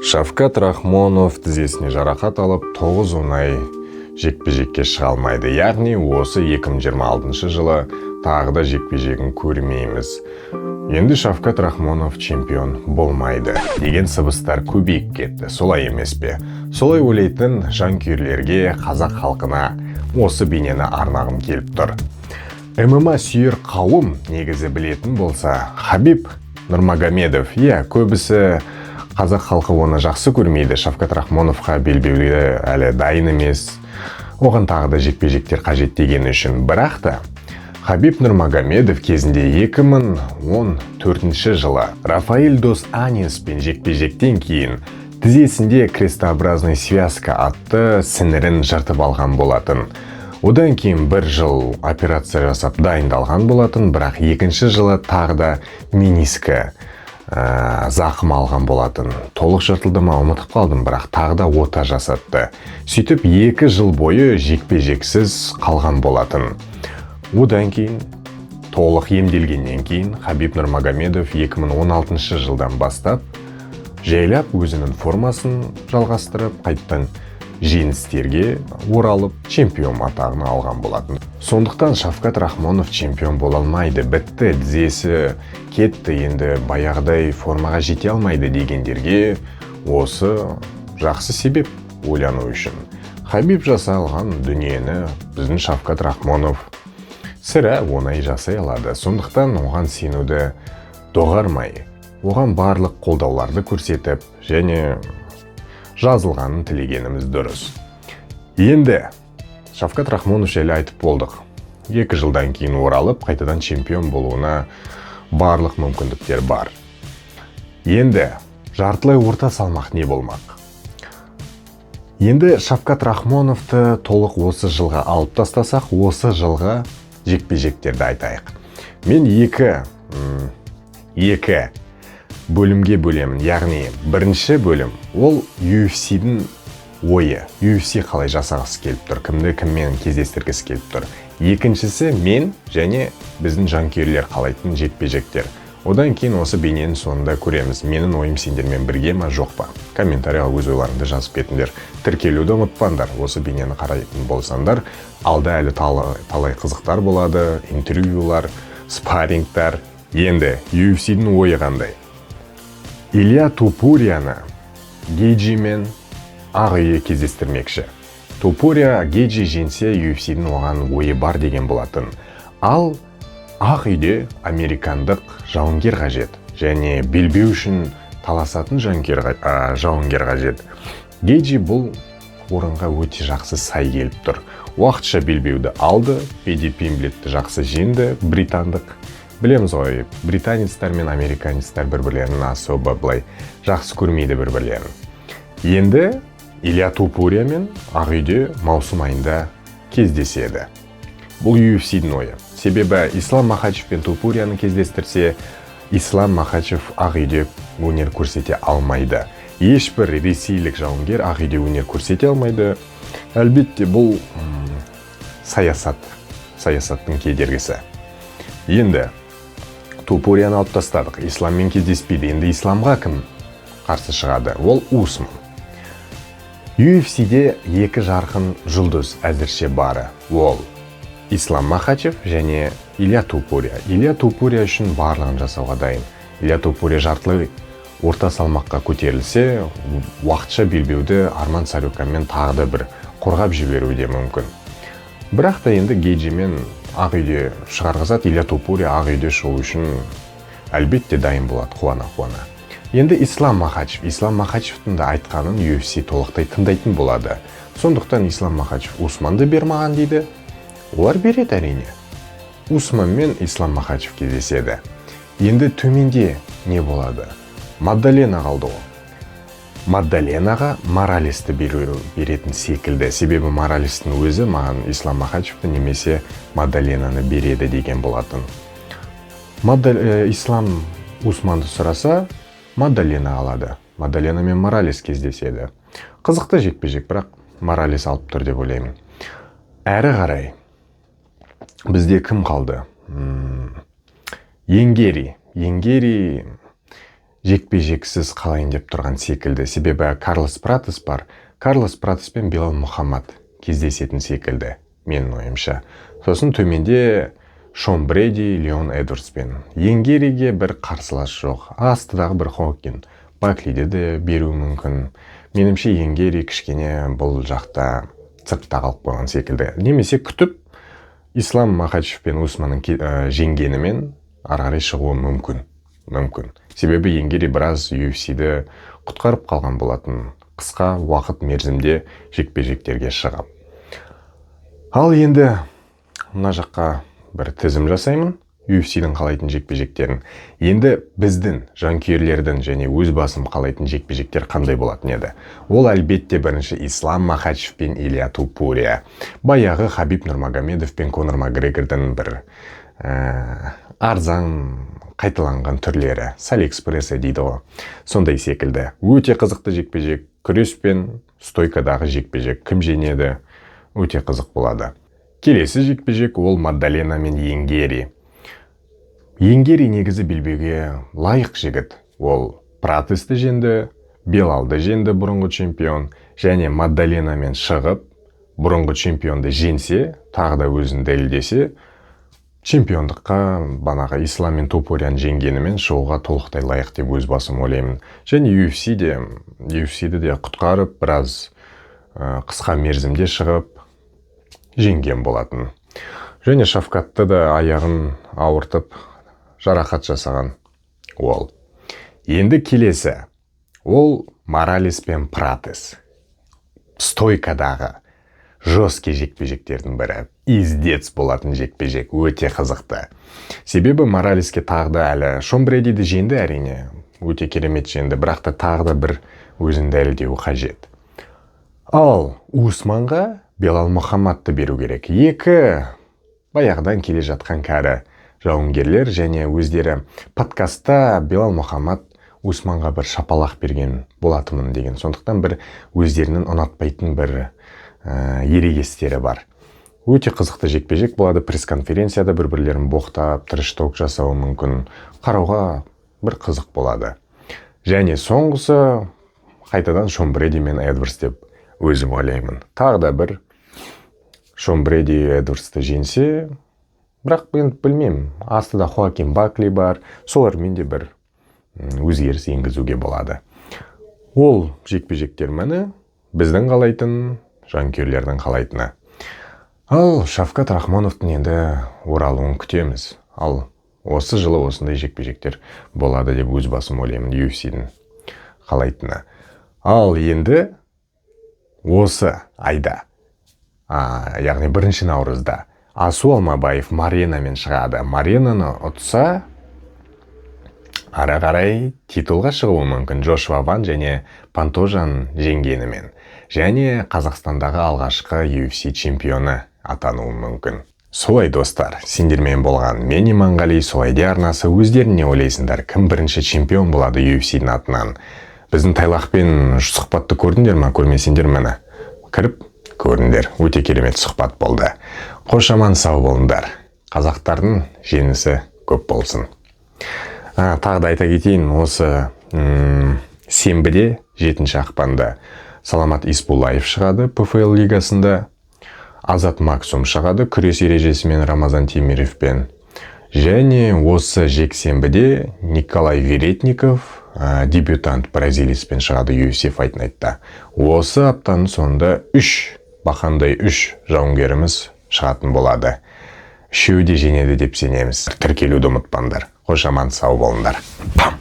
Шавкат Рахмонов тізесіне жарақат алып 9 оңай жекпе-жекке шыға алмайды. Яғни осы 2026 жылы тағы да жекпе-жегін көрмейміз. Енді Шавкат Рахмонов чемпион болмайды деген сыбыстар көбейіп кетті. Солай емес пе? Солай ойлайтын жанкүйерлерге, қазақ халқына осы бейнені арнағым келіп тұр. ММА сүйер қауым негізі білетін болса, Хабиб Нурмагомедов, көбісі қазақ халқы оны жақсы көрмейді. Шавкат Рахмоновқа белбеуге әлі дайын емес, оған тағы да жекпе-жектер қажет деген үшін. Бірақ та Хабиб Нурмагомедов кезінде 2014 жылы Рафаэль дос Аньеспен жекпе-жектен кейін тізесінде крестообразный связка атты сіңірін жыртып алған болатын. Одан кейін бір жыл операция жасап дайындалған болатын, бірақ екінші жылы тағы да менискі зақым алған болатын. Толық жыртылды ма ұмытып қалдым, бірақ тағы да ота жасатты. Сөйтіп 2 жыл бойы жекпе-жексіз қалған болатын. Одан кейін толық емделгеннен кейін Хабиб Нурмагомедов 2016 жылдан бастап жайлап өзінің формасын жалғастырып, қайттан жеңістерге оралып чемпион атағын алған болатын. Сондықтан Шавкат Рахмонов чемпион бола алмайды, бітті, тізесі кетті, енді баяғыдай формаға жете алмайды дегендерге осы жақсы себеп ойлану үшін. Хабиб жасалған дүниені біздің Шавкат Рахмонов сірә оңай жасай алады. Сондықтан оған сенуді доғармай, оған барлық қолдауларды көрсетіп, және жазылғанын тілегеніміз дұрыс. Енді Шавкат Рахмонов жайлы айтып болдық. 2 жылдан кейін оралып, қайтадан чемпион болуына барлық мүмкіндіктер бар. Енді жартылай орта салмақ не болмақ? Енді Шавкат Рахмоновты толық осы жылға алып тастасақ, осы жылға жекпе-жектерді айтайық. Мен екі бөлімге бөлемін. Яғни бірінші бөлім ол UFC-дің ойы. UFC қалай жасағысы келіп тұр, кімді кіммен кездестіргісі келіп тұр. Екіншісі мен және біздің жанкүйерлер қалайтын жекпе-жектер. Одан кейін осы бейненің соңында көреміз. Менің ойым сендермен бірге ма, жоқ па? Комментарияға өз ойларыңды жазып кетіңдер. Тіркелуді ұмытпаңдар. Осы бейнені қарайтын болсаңдар, алда әлі талай қызықтар болады, интервьюлар, спаррингтар. Енді UFC-дің ойы қандай? Илья Топурияны Гейджи мен Ақ-үйде кездестірмекші. Топурия Гейджи жеңсе, UFC-дің оған ойы бар деген болатын. Ал Ақ-үйде американдық жауынгер қажет, және белбеу үшін таласатын жауынгер қажет. Гейджи бұл орынға өте жақсы сай келіп тұр. Уақытша белбеуді алды, Педи Пимблетті жақсы жеңді, британдық. Білеміз ғой, британецтер мен американецтер бір-бірлерін особо былай жақсы көрмейді бір-бірлерін. Енді Илья Топурия мен Ақ-үйде маусым айында кездеседі. Бұл UFC-дің ойы. Себебі Ислам Махачев пен Топурияны кездестірсе, Ислам Махачев Ақ-үйде өнер көрсете алмайды. Ешбір ресейлік жауынгер Ақ-үйде өнер көрсете алмайды. Әлбетте бұл саясаттың кедергісі. Енді Топурияны алып тастадық, Исламмен кездеспейді. Енді Исламға кім қарсы шығады? Ол Усман. UFC-де 2 жарқын жұлдыз әзірше бары. Ол Ислам Махачев және Илья Топурия. Илья Топурия үшін барлығын жасауға дайын. Илья Топурия жартылай орта салмаққа көтерілсе, уақытша белбеуді Арман Сарукянмен тағы да бір қорғап жіберуі де мүмкін. Бірақ та енді Гейджи мен Ақ-үйде шығарғызады. Илья Топурия Ақ-үйде шығу үшін әлбетте дайын болады, қуана-қуана. Енді Ислам Махачевтің да айтқанын UFC толықтай тыңдайтын болады. Сондықтан Ислам Махачев Усманды бермаған дейді. Олар береді әрине. Усман мен Ислам Махачев кездеседі. Енді төменде не болады? Мадалена қалды ғой. Мадаленаға Моралесті беретін секілді. Себебі Моралестің өзі маған Ислам Махачевті немесе Мадаленаны береді деген болатын. Ислам Усманды сұраса, Мадалена алады. Мадалена мен Моралес кездеседі. Қызықты жекпе-жек, бірақ Моралес алып тұр деп ойлаймын. Әрі қарай бізде кім қалды? Енгери жекпе-жексіз қалайын деп тұрған секілді. Себебі Карлос Пратес бар. Карлос Пратес пен Белал Мұхаммад кездесетін секілді, менің ойымша. Сосын төменде Шон Бреди, Леон Эдвардспен. Енгериге бір қарсылас жоқ. Астыдағы бір Хокин. Баклиде де беру мүмкін. Менімше Енгери кішкене бұл жақта сыртта қалып қойған секілді. Немесе күтіп, Ислам Махачев пен Усманның жеңгенімен ары қарай шығуы мүмкін. Себебі Енгери біраз UFC-ді құтқарып қалған болатын. Қысқа уақыт мерзімде жекпе-жектерге шығып. Ал енді мына жаққа бір тізім жасаймын. UFC-дің қалайтын жекпе-жектерін. Енді біздің жанкүйерлердің және өз басым қалайтын жекпе-жектер қандай болатын еді? Ол әлбетте бірінші Ислам Махачев пен Илья Тупурия. Баяғы Хабиб Нурмагомедов пен Конор Макгрегордың бір арзан қайталанған түрлері. Салиэкспресс дейді ғой. Сондай секілді. Өте қызықты жекпе-жек. Күрес пен стойкадағы жекпе-жек. Кім жеңеді? Өте қызық болады. Келесі жекпе-жек ол Магдалена мен Енгери. Енгери негізі белбеуге лайық жігіт. Ол Пратесті жеңді, Белалды жеңді, бұрынғы чемпион, және Магдалена мен шығып, бұрынғы чемпионды жеңсе, тағы да өзін дәлелдесе, чемпиондыққа банағы Ислам мен Тупурияны жеңгенімен шығуға толықтай лайық деп өз басым ойлаймын. Және UFC-ді де құтқарып, біраз қысқа мерзімде шығып, жеңген болатын. Және Шавкатты да аяғын ауыртып, жарақат жасаған ол. Енді келесі. Ол Моралес пен Пратес. Стойкадағы жесткий жекпе-жектердің бірі. Издец болатын жекпе-жек. Өте қызықты. Себебі Моралеске тағы да әлі Шон Бредиді жеңді әрине. Өте керемет жеңді. Бірақ та тағы да бір өзін дәлелдеуі қажет. Ал Усманға Белал Мұхаммадты беру керек. Екі баяғыдан келе жатқан кәрі жауынгерлер және өздері подкастта Белал Мұхаммад Усманға бір шапалақ берген болатымын деген. Сондықтан бір өздерінің ұнатпайтын бір ерегестері бар. Өте қызықты жекпе-жек болады. Пресс-конференцияда бір-бірлерін боқтап, трэш-ток жасауы мүмкін. Қарауға бір қызық болады. Және соңғысы қайтадан Шон Бреди мен Эдвардс деп өзім ойлаймын. Тағы да бір Шон Бреди Эдвардсты жеңсе, бірақ мен білмеймін, астыда Хоакин Бакли бар, солармен де бір өзгеріс енгізуге болады. Ол жекпе-жектер мәні біздің қалайтын, жанкүйерлердің қалайтыны. Ал Шавкат Рахмоновтың енді оралуын күтеміз. Ал осы жылы осындай жекпе-жектер болады деп өз басым ойлаймын, UFC-дің қалайтыны. Ал енді осы айда, яғни 1 наурызда Асу Алмабаев Маренамен шығады. Маренаны ұтса, ары қарай титулға шығуы мүмкін. Джошуа Ван және Пантожан жеңгенімен. Және Қазақстандағы алғашқы UFC чемпионы атануы мүмкін. Солай достар, сендермен болған мен Иманғали, Солайде арнасы. Өздерің не ойлайсыңдар? Кім бірінші чемпион болады UFC-дің атынан? Біздің Тайлақпен сұхбатты көрдіңдер ма? Көрмесеңдер мені кіріп көріңдер. Өте керемет сұхбат болды. Қош аман сау болыңдар. Қазақтардың жеңісі көп болсын. Тағы да айта кетейін, осы сенбіде 7 ақпанда Саламат Испулаев шығады ПФЛ лигасында. Азат Максум шығады күрес ережесімен Рамазан Темировпен. Және осы жексенбіде Николай Веретников дебютант бразилиспен шығады UFC Fight Night'та. Осы аптаның соңында бақандай 3 жауынгеріміз шығатын болады. Үшеуі де жеңеді деп сенеміз. Тіркелуді ұмытпаңдар. Қош аман сау болыңдар. Пам!